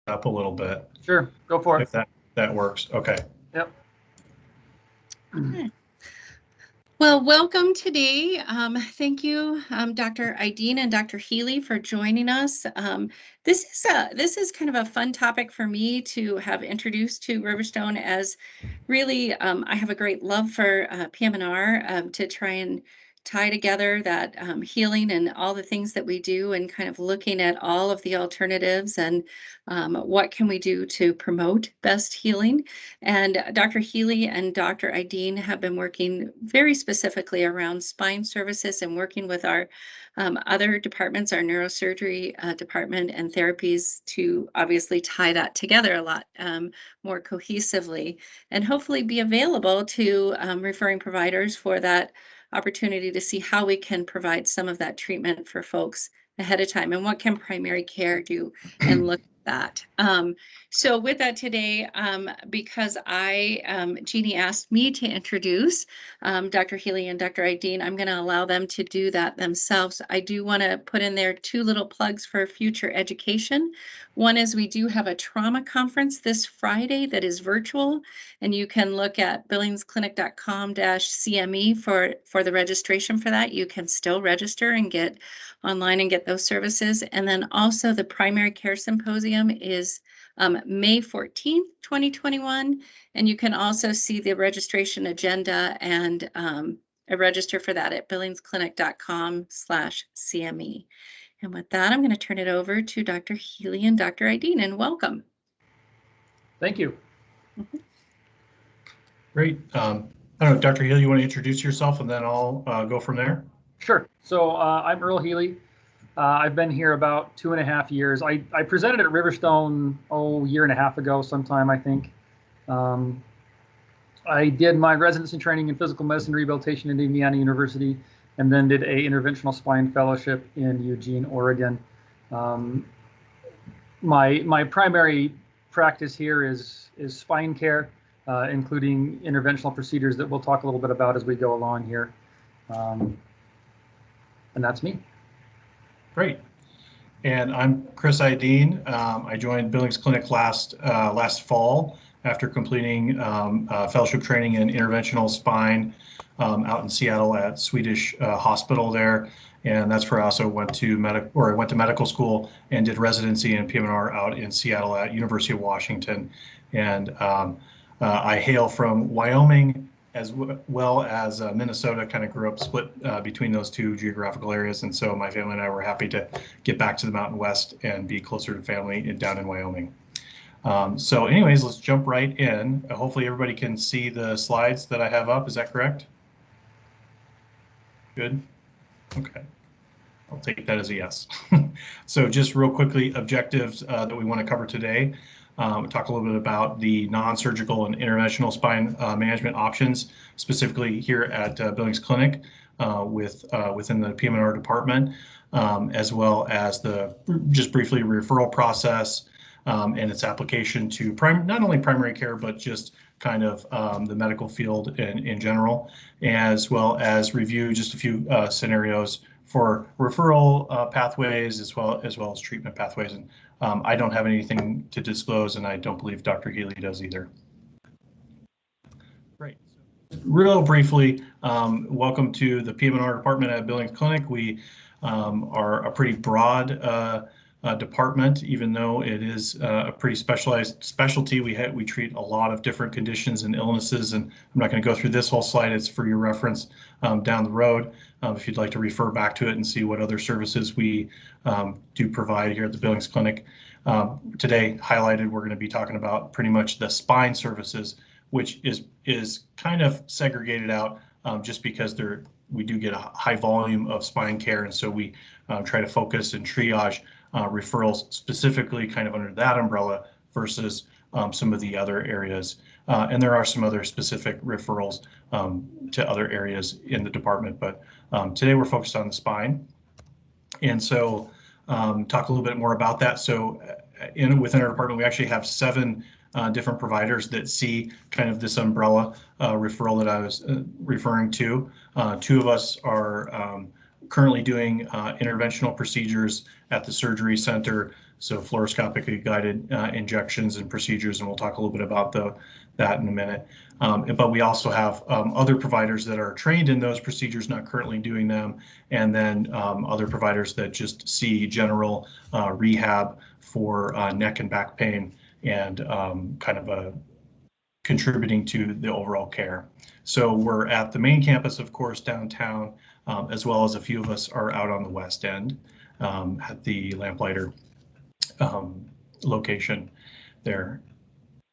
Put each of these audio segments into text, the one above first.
up a little bit. Sure, go for it. If that works. Okay. Yep. Well, welcome today. Thank you, Dr. Ideen and Dr. Healy, for joining us. This is kind of a fun topic for me to have introduced to RiverStone, as really I have a great love for PM&R to try and tie together that healing and all the things that we do, and kind of looking at all of the alternatives and what can we do to promote best healing. And Dr. Healy and Dr. Ideen have been working very specifically around spine services and working with our other departments, our neurosurgery department and therapies, to obviously tie that together a lot more cohesively, and hopefully be available to referring providers for that opportunity to see how we can provide some of that treatment for folks ahead of time, and what can primary care do, and look at that. So with that today, because Jeannie asked me to introduce Dr. Healy and Dr. Ideen, I'm going to allow them to do that themselves. I do want to put in there 2 little plugs for future education. One is we do have a trauma conference this Friday that is virtual, and you can look at billingsclinic.com/CME for the registration for that. You can still register and get online and get those services. And then also the primary care symposium is May 14th, 2021. And you can also see the registration agenda and register for that at billingsclinic.com/CME. And with that, I'm going to turn it over to Dr. Healy and Dr. Ideen, and welcome. Thank you. Great. I don't know, Dr. Healy, you want to introduce yourself, and then I'll go from there? Sure. So I'm Earl Healy. I've been here about 2.5 years. I presented at RiverStone, a year and a half ago sometime, I think. I did my residency training in physical medicine rehabilitation at Indiana University, and then did a interventional spine fellowship in Eugene, Oregon. My primary practice here is spine care, including interventional procedures that we'll talk a little bit about as we go along here. And that's me. Great. And I'm Chris Ideen. I joined Billings Clinic last fall after completing fellowship training in interventional spine out in Seattle at Swedish Hospital there. And that's where I also went to medical school and did residency in PM&R out in Seattle at University of Washington. And I hail from Wyoming as well as Minnesota. Kind of grew up split between those 2 geographical areas. And so my family and I were happy to get back to the Mountain West and be closer to family down in Wyoming. So anyways, let's jump right in. Hopefully everybody can see the slides that I have up. Is that correct? Good. Okay. I'll take that as a yes. So just real quickly, objectives that we want to cover today. Talk a little bit about the non-surgical and interventional spine management options, specifically here at Billings Clinic within the PM&R department, as well as just briefly referral process and its application to not only primary care, but just kind of the medical field in general, as well as review just a few scenarios for referral pathways as well as treatment pathways. And I don't have anything to disclose, and I don't believe Dr. Healy does either. Great. Real briefly, welcome to the PM&R department at Billings Clinic. We are a pretty broad department, even though it is a pretty specialized specialty. We treat a lot of different conditions and illnesses, and I'm not going to go through this whole slide. It's for your reference down the road if you'd like to refer back to it and see what other services we do provide here at the Billings Clinic. Today highlighted, we're going to be talking about pretty much the spine services, which is kind of segregated out just because we do get a high volume of spine care, and so we try to focus and triage referrals specifically kind of under that umbrella versus some of the other areas. And there are some other specific referrals to other areas in the department, but today we're focused on the spine. And so talk a little bit more about that. So within our department, we actually have 7 different providers that see kind of this umbrella referral that I was referring to. 2 of us are currently doing interventional procedures at the surgery center, so fluoroscopically guided injections and procedures, and we'll talk a little bit about that in a minute. But we also have other providers that are trained in those procedures, not currently doing them, and then other providers that just see general rehab for neck and back pain and kind of contributing to the overall care. So we're at the main campus, of course, downtown, as well as a few of us are out on the west end at the Lamplighter location there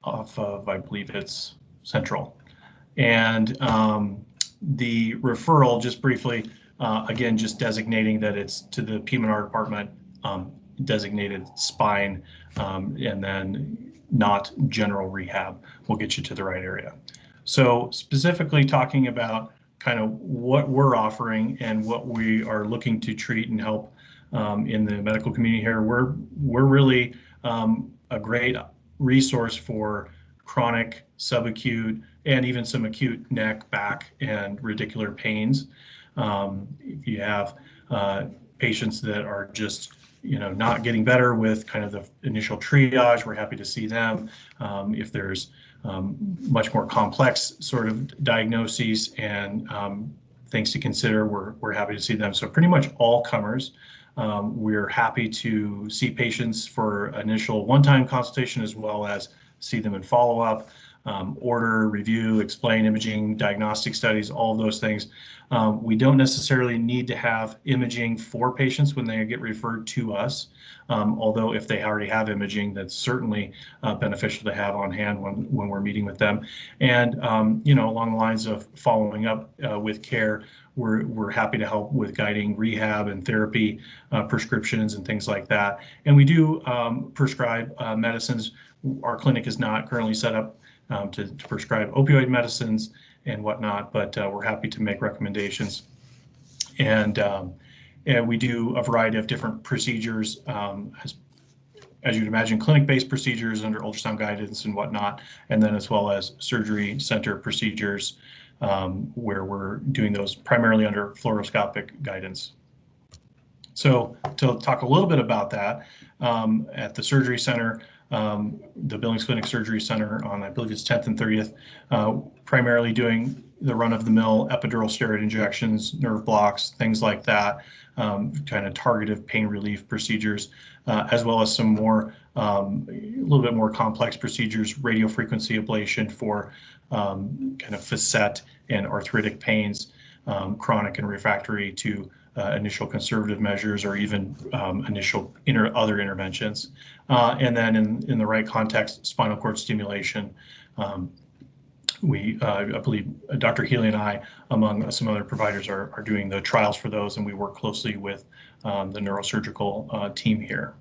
off of, I believe it's Central. And the referral, just briefly, again, just designating that it's to the PM&R department, designated spine, and then not general rehab will get you to the right area. So specifically talking about kind of what we're offering and what we are looking to treat and help in the medical community here, we're really a great resource for chronic, subacute, and even some acute neck, back, and radicular pains. If you have patients that are just not getting better with kind of the initial triage, we're happy to see them. If there's much more complex sort of diagnoses and things to consider, we're happy to see them. So pretty much all comers. We're happy to see patients for initial one-time consultation as well as see them in follow-up, order, review, explain imaging, diagnostic studies, all of those things. We don't necessarily need to have imaging for patients when they get referred to us, although if they already have imaging, that's certainly beneficial to have on hand when we're meeting with them. And along the lines of following up with care, we're happy to help with guiding rehab and therapy prescriptions and things like that. And we do prescribe medicines. Our clinic is not currently set up to prescribe opioid medicines and whatnot, but we're happy to make recommendations. And we do a variety of different procedures, as you'd imagine, clinic-based procedures under ultrasound guidance and whatnot, and then as well as surgery center procedures where we're doing those primarily under fluoroscopic guidance. So to talk a little bit about that, at the surgery center, the Billings Clinic Surgery Center on, I believe it's 10th and 30th, primarily doing the run-of-the-mill epidural steroid injections, nerve blocks, things like that, kind of targeted pain relief procedures, as well as some more, a little bit more complex procedures, radiofrequency ablation for kind of facet and arthritic pains, chronic and refractory to initial conservative measures or even initial other interventions. And then in the right context, spinal cord stimulation. I believe Dr. Healy and I, among some other providers, are doing the trials for those, and we work closely with the neurosurgical team here.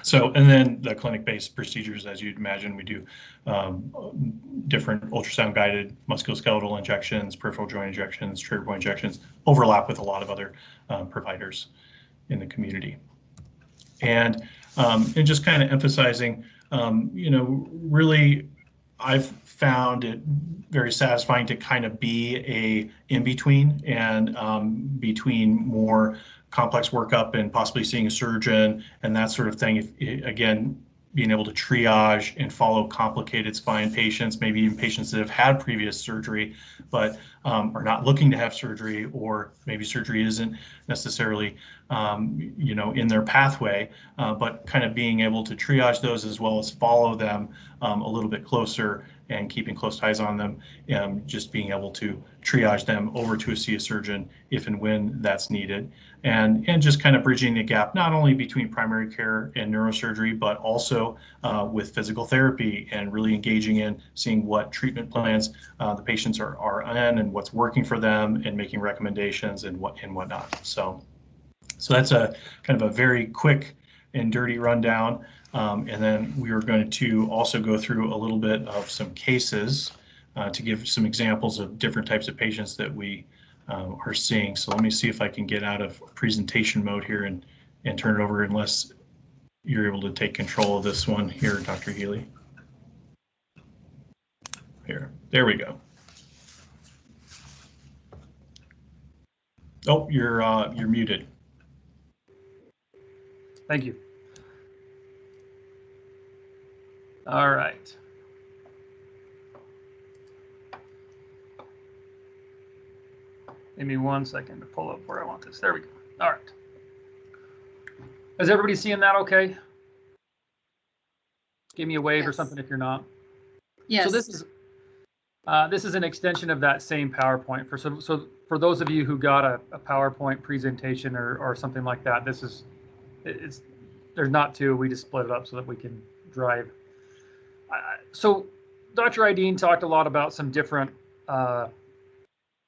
So, and then the clinic-based procedures, as you'd imagine, we do different ultrasound-guided musculoskeletal injections, peripheral joint injections, trigger point injections, overlap with a lot of other providers in the community. And just kind of emphasizing, really, I've found it very satisfying to kind of be a in-between and between more complex workup and possibly seeing a surgeon and that sort of thing. Again, being able to triage and follow complicated spine patients, maybe even patients that have had previous surgery, but are not looking to have surgery, or maybe surgery isn't necessarily, in their pathway, but kind of being able to triage those as well as follow them a little bit closer and keeping close ties on them, just being able to triage them over to see a surgeon if and when that's needed. And just kind of bridging the gap, not only between primary care and neurosurgery, but also with physical therapy, and really engaging in seeing what treatment plans the patients are in and what's working for them, and making recommendations and whatnot. So that's a kind of a very quick and dirty rundown. And then we are going to also go through a little bit of some cases to give some examples of different types of patients that we are seeing. So let me see if I can get out of presentation mode here and turn it over, unless you're able to take control of this one here, Dr. Healy. There we go. Oh, you're muted. Thank you. All right. Give me 1 second to pull up where I want this. There we go. All right. Is everybody seeing that okay? Give me a wave or something if you're not. Yes. So this is an extension of that same PowerPoint. So for those of you who got a PowerPoint presentation or something like that, there's not two. We just split it up so that we can drive. So Dr. Ideen talked a lot about some different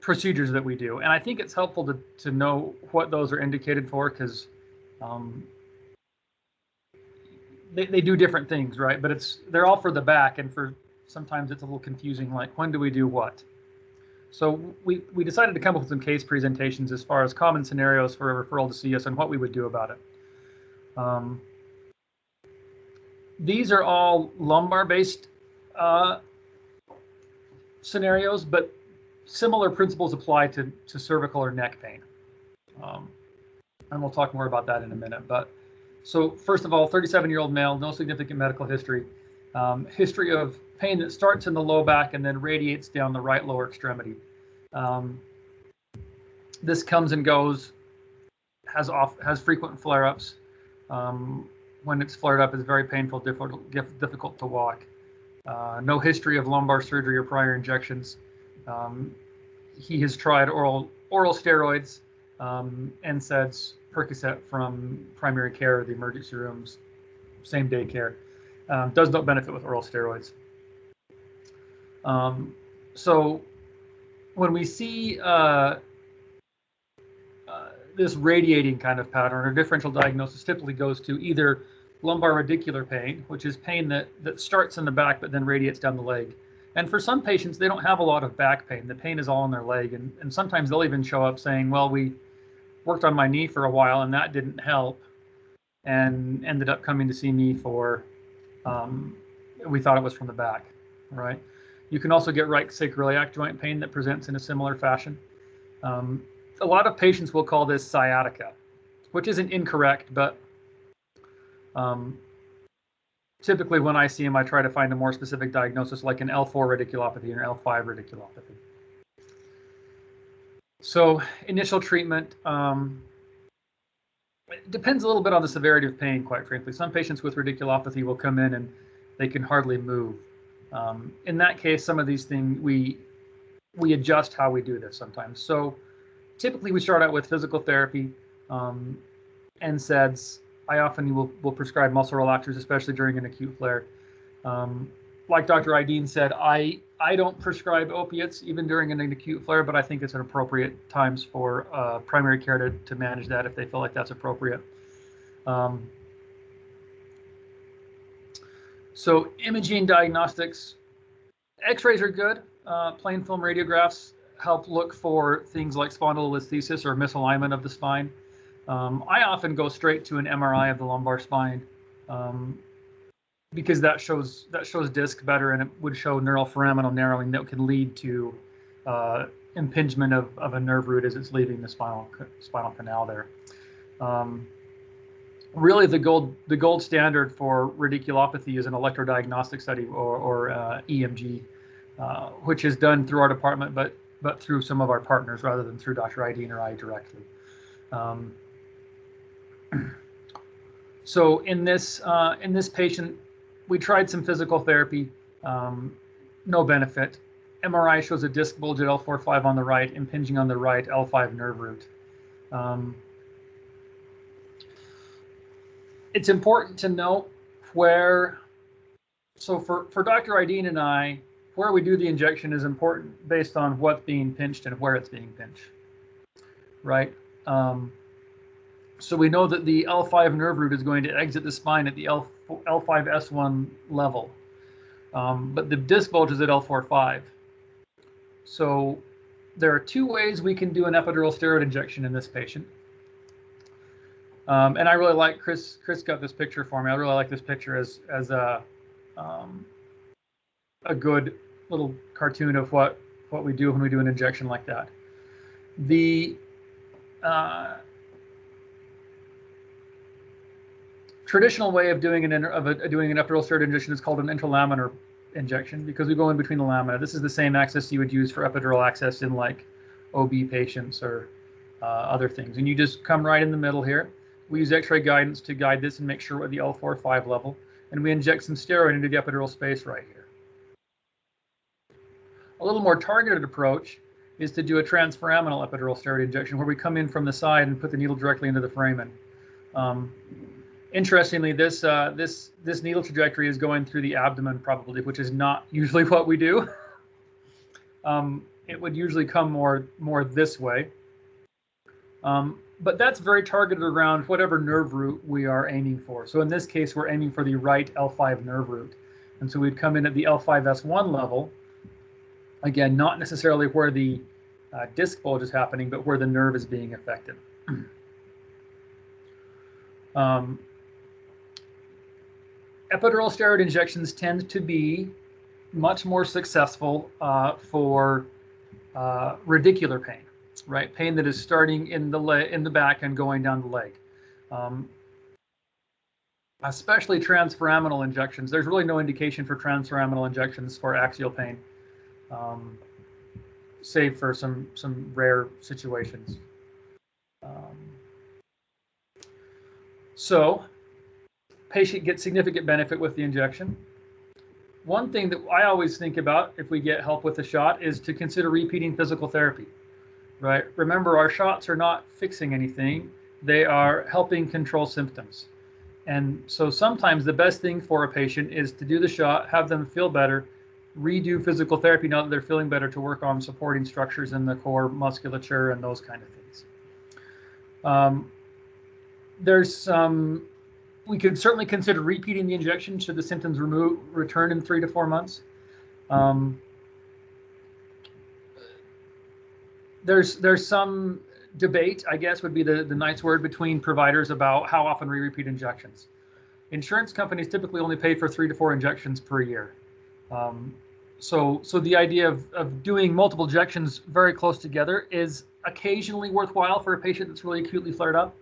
procedures that we do, and I think it's helpful to know what those are indicated for, because they do different things, right? But they're all for the back, and sometimes it's a little confusing, like when do we do what? So we decided to come up with some case presentations as far as common scenarios for a referral to see us and what we would do about it. These are all lumbar-based scenarios, but similar principles apply to cervical or neck pain. And we'll talk more about that in a minute. But so first of all, 37-year-old male, no significant medical history. History of pain that starts in the low back and then radiates down the right lower extremity. This comes and goes, has frequent flare-ups. When it's flared up, it's very painful, difficult to walk. No history of lumbar surgery or prior injections. He has tried oral steroids, NSAIDs, Percocet from primary care, the emergency rooms, same day care. Does not benefit with oral steroids. So when we see this radiating kind of pattern, or differential diagnosis typically goes to either lumbar radicular pain, which is pain that starts in the back but then radiates down the leg. And for some patients, they don't have a lot of back pain. The pain is all in their leg. And sometimes they'll even show up saying, well, we worked on my knee for a while and that didn't help, and ended up coming to see me for, we thought it was from the back, right? You can also get right sacroiliac joint pain that presents in a similar fashion. A lot of patients will call this sciatica, which isn't incorrect, but typically when I see them, I try to find a more specific diagnosis, like an L4 radiculopathy or L5 radiculopathy. So initial treatment it depends a little bit on the severity of pain, quite frankly. Some patients with radiculopathy will come in and they can hardly move. In that case, some of these things, we adjust how we do this sometimes. So typically we start out with physical therapy, NSAIDs. I often will prescribe muscle relaxers, especially during an acute flare. Like Dr. Ideen said, I don't prescribe opiates even during an acute flare, but I think it's an appropriate times for primary care to manage that if they feel like that's appropriate. So imaging diagnostics, X-rays are good. Plain film radiographs help look for things like spondylolisthesis or misalignment of the spine. I often go straight to an MRI of the lumbar spine because that shows disc better, and it would show neural foraminal narrowing that can lead to impingement of a nerve root as it's leaving the spinal canal there. Really, the gold standard for radiculopathy is an electrodiagnostic study or EMG, which is done through our department, but through some of our partners rather than through Dr. Ideen or I directly. So in this patient, we tried some physical therapy, no benefit. MRI shows a disc bulge at L4-5 on the right, impinging on the right L5 nerve root. It's important to note so for Dr. Ideen and I, where we do the injection is important based on what's being pinched and where it's being pinched, right? So we know that the L5 nerve root is going to exit the spine at the L5S1 level, but the disc bulge is at L4-5. So there are two ways we can do an epidural steroid injection in this patient. And I really like, Chris got this picture for me. I really like this picture as a good little cartoon of what we do when we do an injection like that. traditional way of doing an epidural steroid injection is called an intralaminar injection because we go in between the lamina. This is the same access you would use for epidural access in like OB patients or other things. And you just come right in the middle here. We use X-ray guidance to guide this and make sure we're at the L4-5 level. And we inject some steroid into the epidural space right here. A little more targeted approach is to do a transforaminal epidural steroid injection where we come in from the side and put the needle directly into the foramen. Interestingly, this needle trajectory is going through the abdomen probably, which is not usually what we do. It would usually come more this way. But that's very targeted around whatever nerve root we are aiming for. So in this case, we're aiming for the right L5 nerve root. And so we'd come in at the L5S1 level. Again, not necessarily where the disc bulge is happening, but where the nerve is being affected. Epidural steroid injections tend to be much more successful for radicular pain, right? Pain that is starting in the back and going down the leg. Especially transforaminal injections. There's really no indication for transforaminal injections for axial pain, save for some rare situations. So patient gets significant benefit with the injection. One thing that I always think about if we get help with the shot is to consider repeating physical therapy, right? Remember, our shots are not fixing anything. They are helping control symptoms. And so sometimes the best thing for a patient is to do the shot, have them feel better, redo physical therapy now that they're feeling better to work on supporting structures in the core musculature and those kind of things. There's some, we could certainly consider repeating the injection should the symptoms return in 3 to 4 months. There's some debate, I guess would be the nice word, between providers about how often we repeat injections. Insurance companies typically only pay for 3 to 4 injections per year. So the idea of doing multiple injections very close together is occasionally worthwhile for a patient that's really acutely flared up,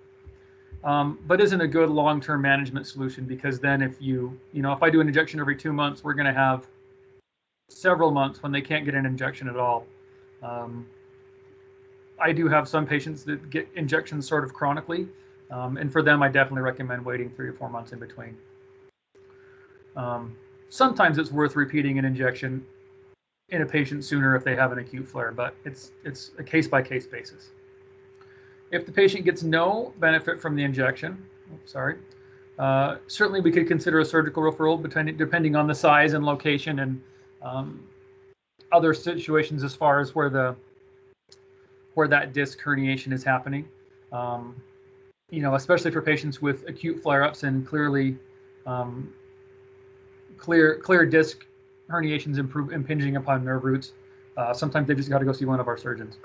but isn't a good long-term management solution, because then if if I do an injection every 2 months, we're going to have several months when they can't get an injection at all. I do have some patients that get injections sort of chronically, and for them, I definitely recommend waiting 3 or 4 months in between. Sometimes it's worth repeating an injection in a patient sooner if they have an acute flare, but it's a case-by-case basis. If the patient gets no benefit from the injection, certainly we could consider a surgical referral depending on the size and location and other situations as far as where that disc herniation is happening. Especially for patients with acute flare-ups and clearly clear disc herniations impinging upon nerve roots. Sometimes they just got to go see one of our surgeons.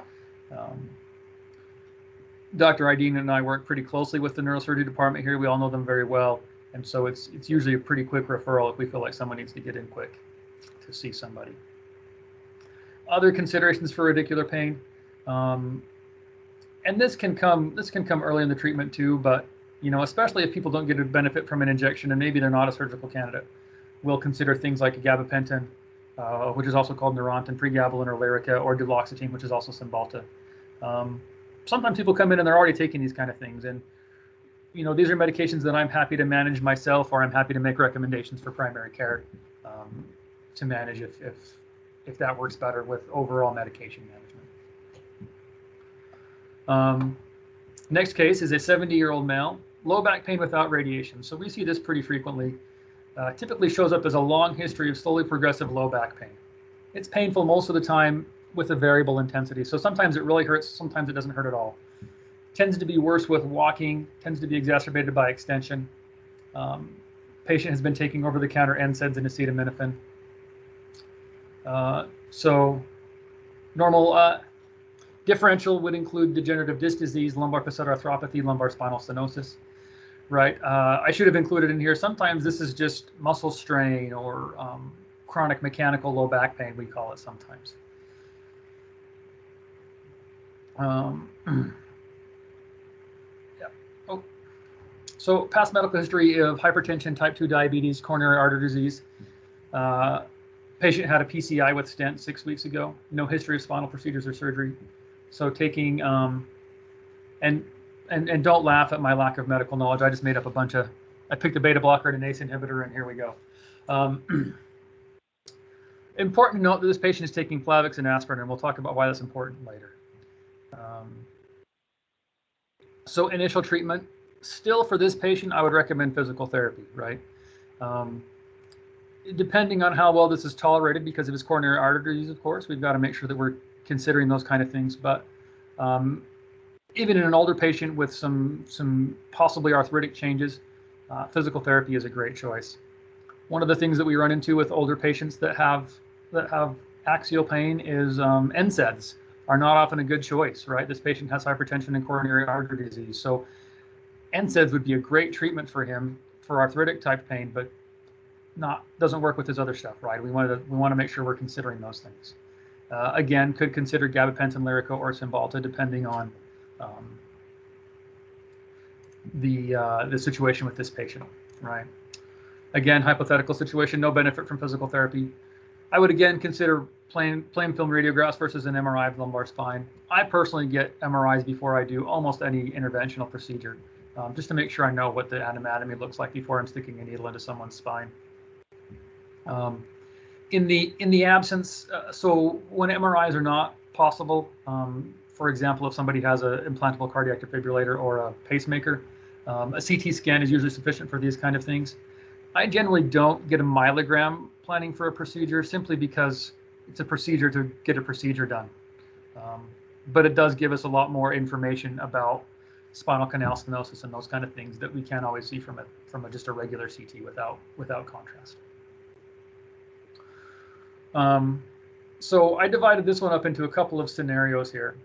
Dr. Ideen and I work pretty closely with the neurosurgery department here. We all know them very well, and so it's usually a pretty quick referral if we feel like someone needs to get in quick to see somebody. Other considerations for radicular pain, and this can come early in the treatment too, but especially if people don't get a benefit from an injection and maybe they're not a surgical candidate, we'll consider things like gabapentin, which is also called Neurontin, pregabalin or Lyrica, or duloxetine, which is also Cymbalta. Sometimes people come in and they're already taking these kind of things, and these are medications that I'm happy to manage myself, or I'm happy to make recommendations for primary care to manage if that works better with overall medication management. Next case is a 70-year-old male, low back pain without radiation. So we see this pretty frequently. Typically shows up as a long history of slowly progressive low back pain. It's painful most of the time with a variable intensity. So sometimes it really hurts, sometimes it doesn't hurt at all. Tends to be worse with walking, tends to be exacerbated by extension. Patient has been taking over-the-counter NSAIDs and acetaminophen. So normal differential would include degenerative disc disease, lumbar facet arthropathy, lumbar spinal stenosis. Right. I should have included in here, sometimes this is just muscle strain or chronic mechanical low back pain, we call it sometimes. So past medical history of hypertension, type 2 diabetes, coronary artery disease. Patient had a PCI with stent 6 weeks ago. No history of spinal procedures or surgery. So taking, and don't laugh at my lack of medical knowledge. I just made up a bunch of, I picked a beta blocker and an ACE inhibitor, and here we go. Important to note that this patient is taking Plavix and aspirin, and we'll talk about why that's important later. So initial treatment, still for this patient, I would recommend physical therapy, right? Depending on how well this is tolerated, because of his coronary artery disease, of course, we've got to make sure that we're considering those kind of things. But even in an older patient with some possibly arthritic changes, physical therapy is a great choice. One of the things that we run into with older patients that have axial pain is NSAIDs are not often a good choice, right? This patient has hypertension and coronary artery disease. So NSAIDs would be a great treatment for him for arthritic type pain, but doesn't work with his other stuff, right? We want to make sure we're considering those things. Again, could consider gabapentin, Lyrica, or Cymbalta, depending on the situation with this patient, right? Again, hypothetical situation, no benefit from physical therapy. I would again consider plain film radiographs versus an MRI of the lumbar spine. I personally get MRIs before I do almost any interventional procedure, just to make sure I know what the anatomy looks like before I'm sticking a needle into someone's spine. In the absence, so when MRIs are not possible, for example, if somebody has an implantable cardiac defibrillator or a pacemaker, a CT scan is usually sufficient for these kind of things. I generally don't get a myelogram planning for a procedure simply because it's a procedure to get a procedure done. But it does give us a lot more information about spinal canal stenosis and those kind of things that we can't always see from just a regular CT without contrast. So I divided this one up into a couple of scenarios here.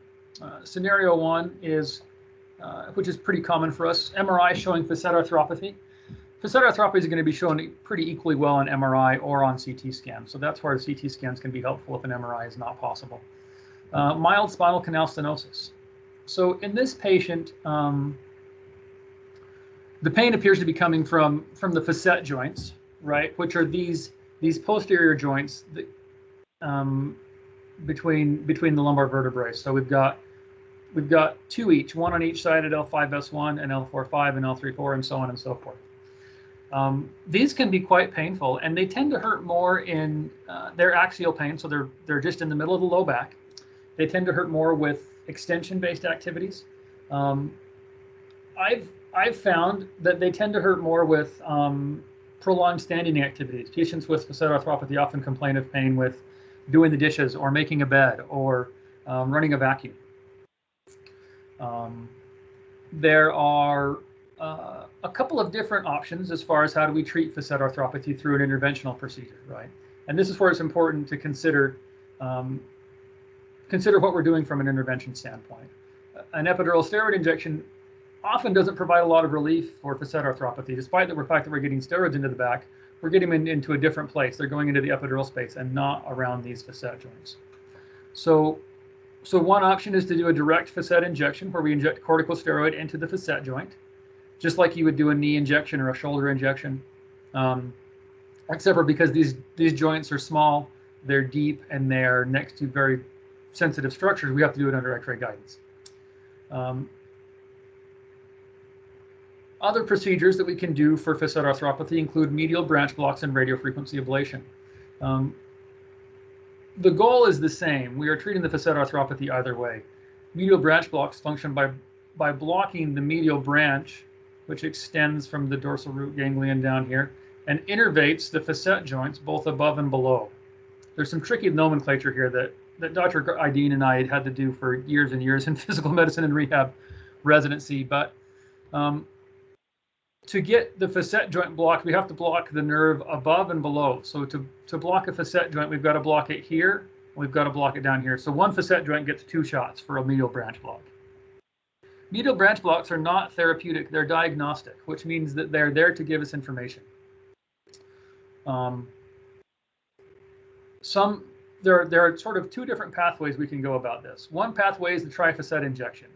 Scenario one is, which is pretty common for us, MRI showing facet arthropathy. Facet arthropathy is going to be shown pretty equally well on MRI or on CT scan. So that's where CT scans can be helpful if an MRI is not possible. Mild spinal canal stenosis. So in this patient, the pain appears to be coming from the facet joints, right, which are these posterior joints that, between the lumbar vertebrae. So we've got two each, one on each side at L5S1 and L4-5 and L3-4 and so on and so forth. These can be quite painful, and they tend to hurt more in their axial pain. So they're just in the middle of the low back. They tend to hurt more with extension-based activities. I've found that they tend to hurt more with prolonged standing activities. Patients with facet arthropathy often complain of pain with doing the dishes or making a bed or running a vacuum. There are a couple of different options as far as how do we treat facet arthropathy through an interventional procedure, right? And this is where it's important to consider what we're doing from an intervention standpoint. An epidural steroid injection often doesn't provide a lot of relief for facet arthropathy, despite the fact that we're getting steroids into the back. We're getting them into a different place. They're going into the epidural space and not around these facet joints. So one option is to do a direct facet injection where we inject corticosteroid into the facet joint, just like you would do a knee injection or a shoulder injection, except for because these joints are small, they're deep, and they're next to very sensitive structures, we have to do it under X-ray guidance. Other procedures that we can do for facet arthropathy include medial branch blocks and radiofrequency ablation. The goal is the same. We are treating the facet arthropathy either way. Medial branch blocks function by blocking the medial branch, which extends from the dorsal root ganglion down here and innervates the facet joints both above and below. There's some tricky nomenclature here that Dr. Ideen and I had to do for years and years in physical medicine and rehab residency, but to get the facet joint blocked, we have to block the nerve above and below. So to block a facet joint, we've got to block it here, we've got to block it down here. So one facet joint gets 2 shots for a medial branch block. Medial branch blocks are not therapeutic, they're diagnostic, which means that they're there to give us information. There are sort of 2 different pathways we can go about this. One pathway is the trifacet injection.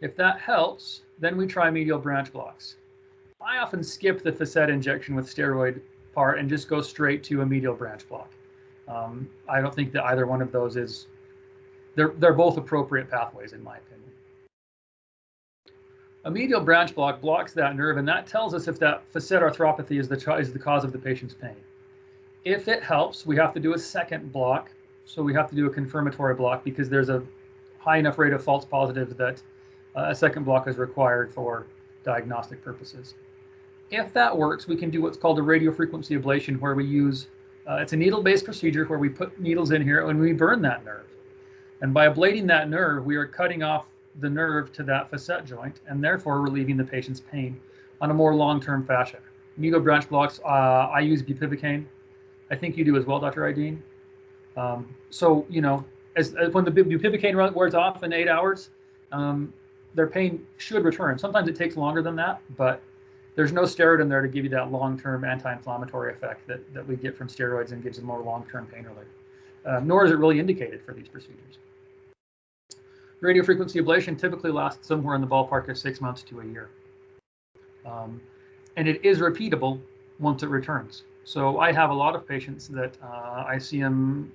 If that helps, then we try medial branch blocks. I often skip the facet injection with steroid part and just go straight to a medial branch block. I don't think that either one of those is, they're both appropriate pathways in my opinion. A medial branch block blocks that nerve, and that tells us if that facet arthropathy is the cause of the patient's pain. If it helps, we have to do a second block. So we have to do a confirmatory block because there's a high enough rate of false positives that a second block is required for diagnostic purposes. If that works, we can do what's called a radiofrequency ablation, where we use, it's a needle-based procedure where we put needles in here and we burn that nerve. And by ablating that nerve, we are cutting off the nerve to that facet joint and therefore relieving the patient's pain on a more long-term fashion. Medial branch blocks, I use bupivacaine. I think you do as well, Dr. Ideen. So, you know, when the bupivacaine wears off in 8 hours, their pain should return. Sometimes it takes longer than that, but there's no steroid in there to give you that long-term anti-inflammatory effect that we get from steroids and gives a more long-term pain relief. Nor is it really indicated for these procedures. Radiofrequency ablation typically lasts somewhere in the ballpark of 6 months to a year. And it is repeatable once it returns. So I have a lot of patients that I see them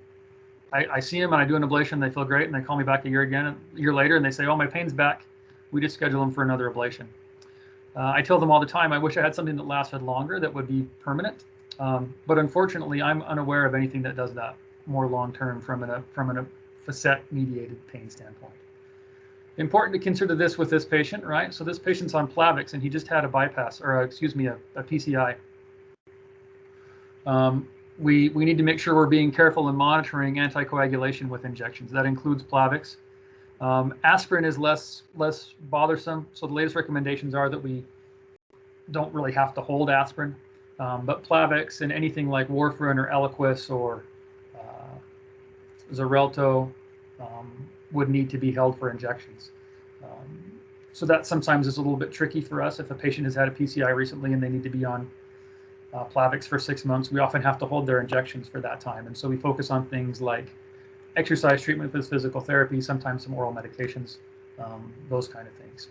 and I do an ablation, they feel great, and they call me back a year later, and they say, oh, my pain's back. We just schedule them for another ablation. I tell them all the time, I wish I had something that lasted longer that would be permanent. But unfortunately, I'm unaware of anything that does that more long-term from a facet-mediated pain standpoint. Important to consider this with this patient, right? So this patient's on Plavix, and he just had a bypass, or excuse me, a PCI. We need to make sure we're being careful in monitoring anticoagulation with injections. That includes Plavix. Aspirin is less bothersome, so the latest recommendations are that we don't really have to hold aspirin, but Plavix and anything like warfarin or Eliquis or Xarelto would need to be held for injections. So that sometimes is a little bit tricky for us. If a patient has had a PCI recently and they need to be on Plavix for 6 months, we often have to hold their injections for that time. And so we focus on things like exercise treatment with physical therapy, sometimes some oral medications, those kind of things.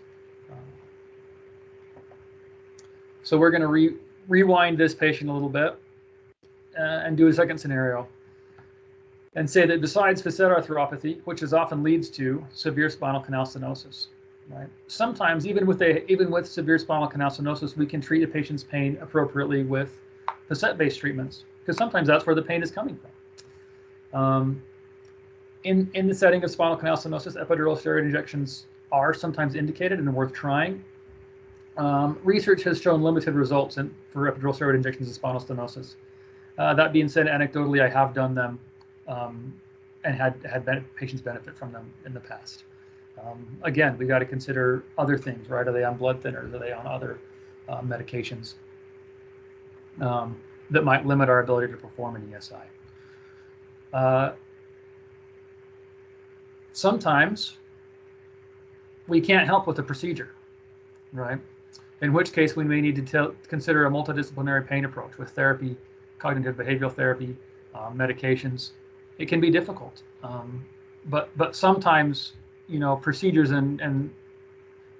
So we're going to rewind this patient a little bit and do a second scenario and say that besides facet arthropathy, which is often leads to severe spinal canal stenosis, right? Sometimes even with severe spinal canal stenosis, we can treat a patient's pain appropriately with facet-based treatments, because sometimes that's where the pain is coming from. In the setting of spinal canal stenosis, epidural steroid injections are sometimes indicated and worth trying. Research has shown limited results for epidural steroid injections in spinal stenosis. That being said, anecdotally, I have done them and had patients benefit from them in the past. Again, we got to consider other things, right? Are they on blood thinners? Are they on other medications that might limit our ability to perform an ESI? Sometimes we can't help with the procedure, right? In which case we may need to consider a multidisciplinary pain approach with therapy, cognitive behavioral therapy, medications. It can be difficult, but sometimes, you know, procedures and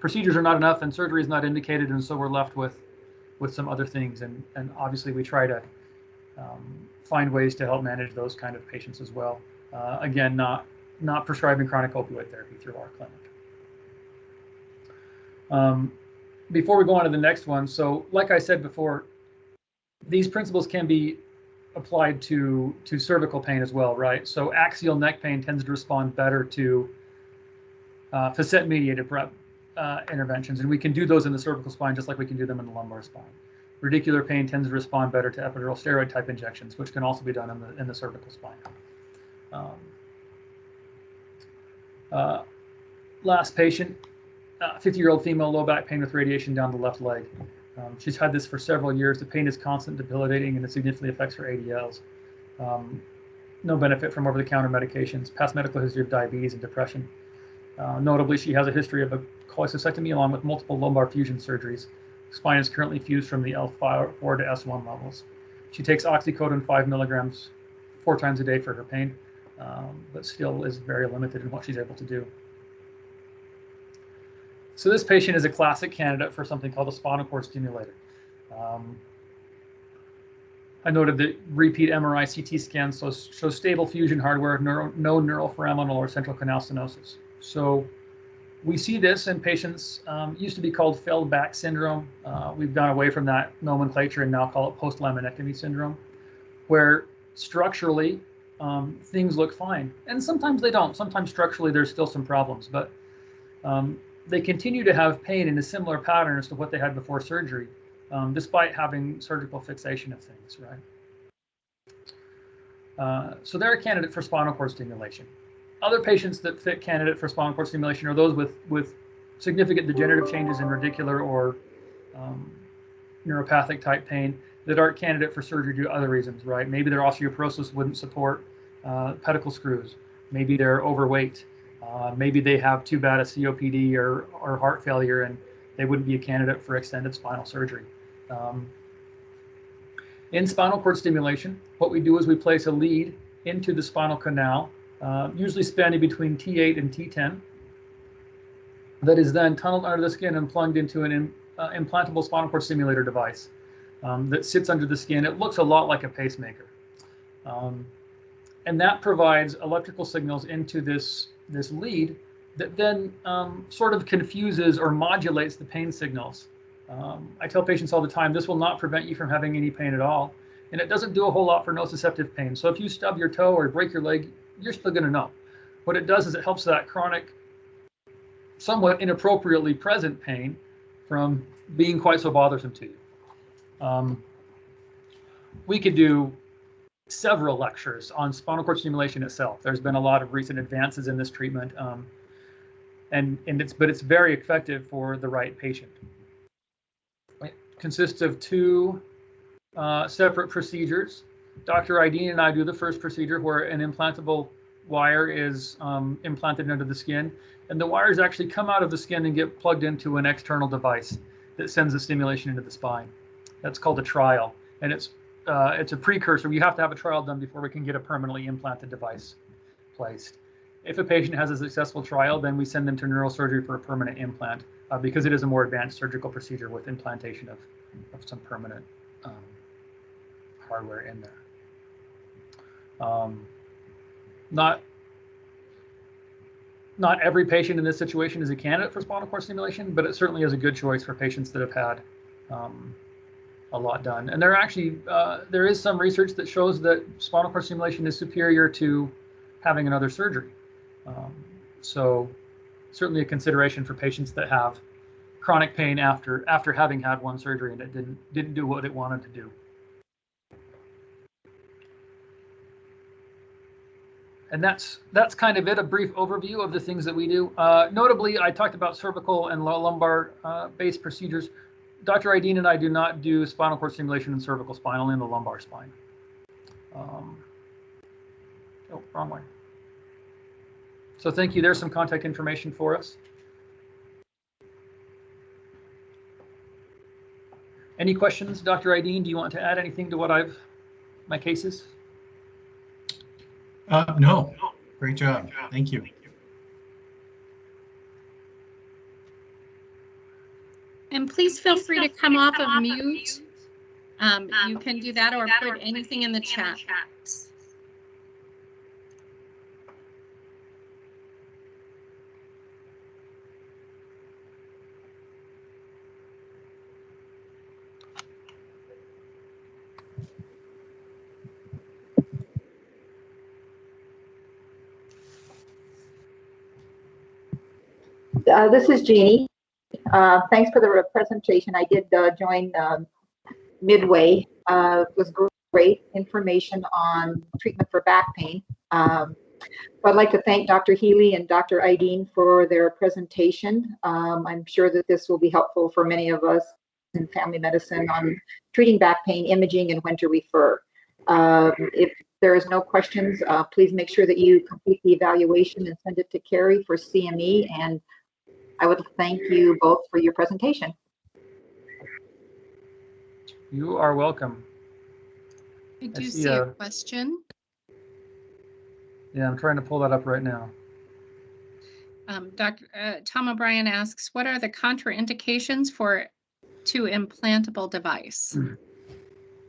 procedures are not enough, and surgery is not indicated, and so we're left with some other things. And obviously we try to find ways to help manage those kind of patients as well. Again, not prescribing chronic opioid therapy through our clinic. Before we go on to the next one, so like I said before, these principles can be applied to cervical pain as well, right? So axial neck pain tends to respond better to facet-mediated interventions, and we can do those in the cervical spine just like we can do them in the lumbar spine. Radicular pain tends to respond better to epidural steroid type injections, which can also be done in the cervical spine. Last patient, 50-year-old female, low back pain with radiation down the left leg. She's had this for several years. The pain is constant, debilitating, and it significantly affects her ADLs. No benefit from over-the-counter medications. Past medical history of diabetes and depression. Notably, she has a history of a cholecystectomy along with multiple lumbar fusion surgeries. Spine is currently fused from the L4 to S1 levels. She takes oxycodone 5 milligrams 4 times a day for her pain, but still is very limited in what she's able to do. So this patient is a classic candidate for something called a spinal cord stimulator. I noted that repeat MRI CT scans show stable fusion hardware, no neuroforaminal or central canal stenosis. So we see this in patients, used to be called failed back syndrome. We've gone away from that nomenclature and now call it post-laminectomy syndrome, where structurally things look fine. And sometimes they don't. Sometimes structurally there's still some problems, but they continue to have pain in a similar pattern as to what they had before surgery, despite having surgical fixation of things, right? So they're a candidate for spinal cord stimulation. Other patients that fit candidate for spinal cord stimulation are those with significant degenerative changes in radicular or neuropathic type pain that aren't candidate for surgery due to other reasons, right? Maybe their osteoporosis wouldn't support pedicle screws. Maybe they're overweight. Maybe they have too bad a COPD or heart failure and they wouldn't be a candidate for extended spinal surgery. In spinal cord stimulation, what we do is we place a lead into the spinal canal, usually spanning between T8 and T10, that is then tunneled under the skin and plugged into an implantable spinal cord stimulator device that sits under the skin. It looks a lot like a pacemaker. And that provides electrical signals into this lead that then sort of confuses or modulates the pain signals. I tell patients all the time, this will not prevent you from having any pain at all. And it doesn't do a whole lot for nociceptive pain. So if you stub your toe or break your leg, you're still going to know. What it does is it helps that chronic, somewhat inappropriately present pain from being quite so bothersome to you. We could do several lectures on spinal cord stimulation itself. There's been a lot of recent advances in this treatment, but it's very effective for the right patient. It consists of two separate procedures. Dr. Ideen and I do the first procedure where an implantable wire is implanted under the skin, and the wires actually come out of the skin and get plugged into an external device that sends the stimulation into the spine. That's called a trial, and it's a precursor. You have to have a trial done before we can get a permanently implanted device placed. If a patient has a successful trial, then we send them to neurosurgery for a permanent implant because it is a more advanced surgical procedure with implantation of some permanent hardware in there. Not every patient in this situation is a candidate for spinal cord stimulation, but it certainly is a good choice for patients that have had a lot done. And there is some research that shows that spinal cord stimulation is superior to having another surgery. So certainly a consideration for patients that have chronic pain after having had one surgery and it didn't do what it wanted to do. And that's kind of it, a brief overview of the things that we do. Notably, I talked about cervical and lumbar based procedures. Dr. Ideen and I do not do spinal cord stimulation in cervical spine, only in the lumbar spine. Oh, wrong way. So thank you. There's some contact information for us. Any questions, Dr. Ideen? Do you want to add anything to what my cases? No, great job. Thank you. And please feel free to come off of mute. You can do that or put anything in the chat. This is Jeannie. Thanks for the presentation. I did join midway. It was great information on treatment for back pain. So I'd like to thank Dr. Healy and Dr. Ideen for their presentation. I'm sure that this will be helpful for many of us in family medicine on treating back pain, imaging, and when to refer. If there is no questions, please make sure that you complete the evaluation and send it to Carrie for CME. And I would thank you both for your presentation. You are welcome. I do see a question. Yeah, I'm trying to pull that up right now. Dr. Tom O'Brien asks, what are the contraindications for to implantable device?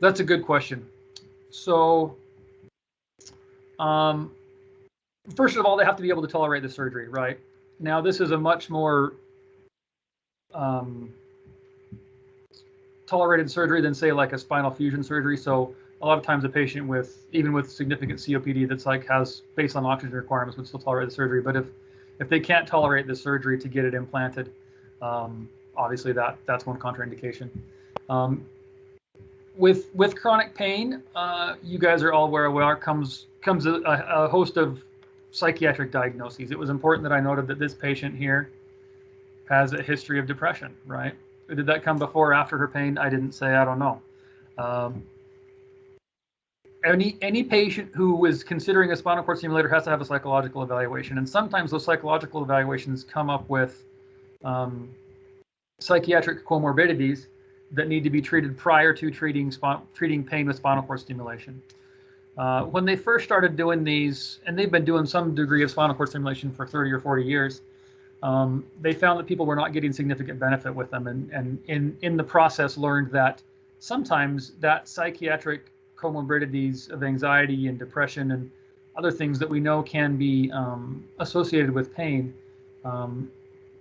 That's a good question. So, first of all, they have to be able to tolerate the surgery, right? Now, this is a much more tolerated surgery than, say, like a spinal fusion surgery. So a lot of times a patient with, even with significant COPD that's like has baseline oxygen requirements would still tolerate the surgery. But if they can't tolerate the surgery to get it implanted, obviously that's one contraindication. With chronic pain, you guys are all aware comes a host of psychiatric diagnoses. It was important that I noted that this patient here has a history of depression, right? Did that come before or after her pain? I didn't say, I don't know. Any patient who is considering a spinal cord stimulator has to have a psychological evaluation, and sometimes those psychological evaluations come up with psychiatric comorbidities that need to be treated prior to treating pain with spinal cord stimulation. When they first started doing these, and they've been doing some degree of spinal cord stimulation for 30 or 40 years, they found that people were not getting significant benefit with them, and in the process learned that sometimes that psychiatric comorbidities of anxiety and depression and other things that we know can be associated with pain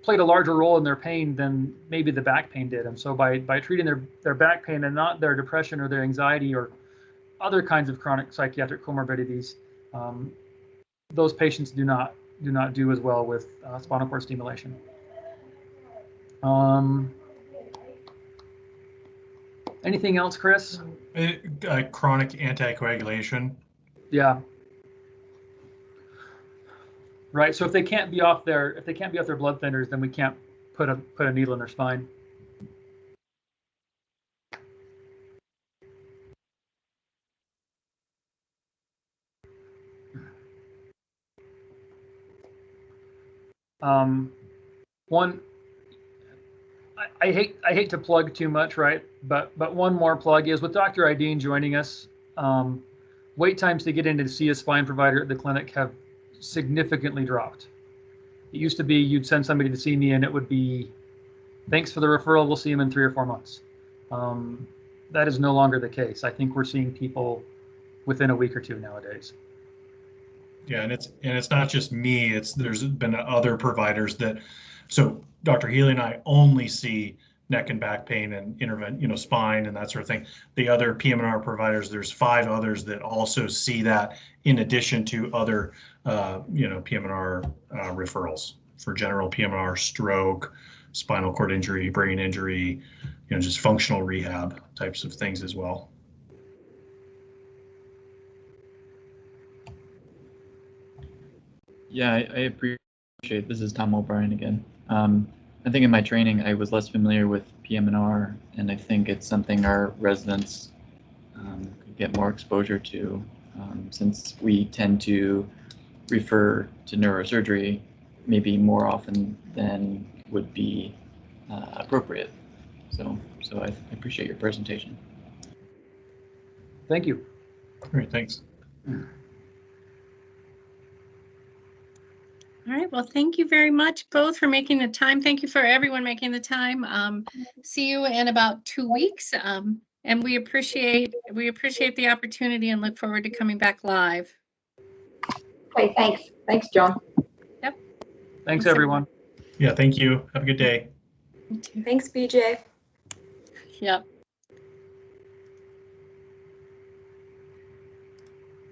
played a larger role in their pain than maybe the back pain did. And so by treating their back pain and not their depression or their anxiety or other kinds of chronic psychiatric comorbidities, those patients do not do as well with spinal cord stimulation. Anything else, Chris? Chronic anticoagulation. Yeah. Right. So if they can't be off their blood thinners, then we can't put a needle in their spine. I hate to plug too much, right? But one more plug is with Dr. Ideen joining us. Wait times to get in to see a spine provider at the clinic have significantly dropped. It used to be you'd send somebody to see me and it would be, thanks for the referral, we'll see him in 3 or 4 months. That is no longer the case. I think we're seeing people within a week or 2 nowadays. Yeah, and it's not just me. There's been other providers that, so Dr. Healy and I only see neck and back pain and spine and that sort of thing. The other PM&R providers, there's 5 others that also see that in addition to other PM&R referrals for general PM&R, stroke, spinal cord injury, brain injury, just functional rehab types of things as well. Yeah, I appreciate, this is Tom O'Brien again. I think in my training, I was less familiar with PM&R, and I think it's something our residents could get more exposure to, since we tend to refer to neurosurgery maybe more often than would be appropriate. So I appreciate your presentation. Thank you. Great, thanks. All right, well, thank you very much both for making the time. Thank you for everyone making the time. See you in about 2 weeks. And we appreciate the opportunity and look forward to coming back live. Okay, thanks. Thanks, Joan. Yep. Thanks, everyone. Yeah, thank you. Have a good day. Thanks, BJ. Yep.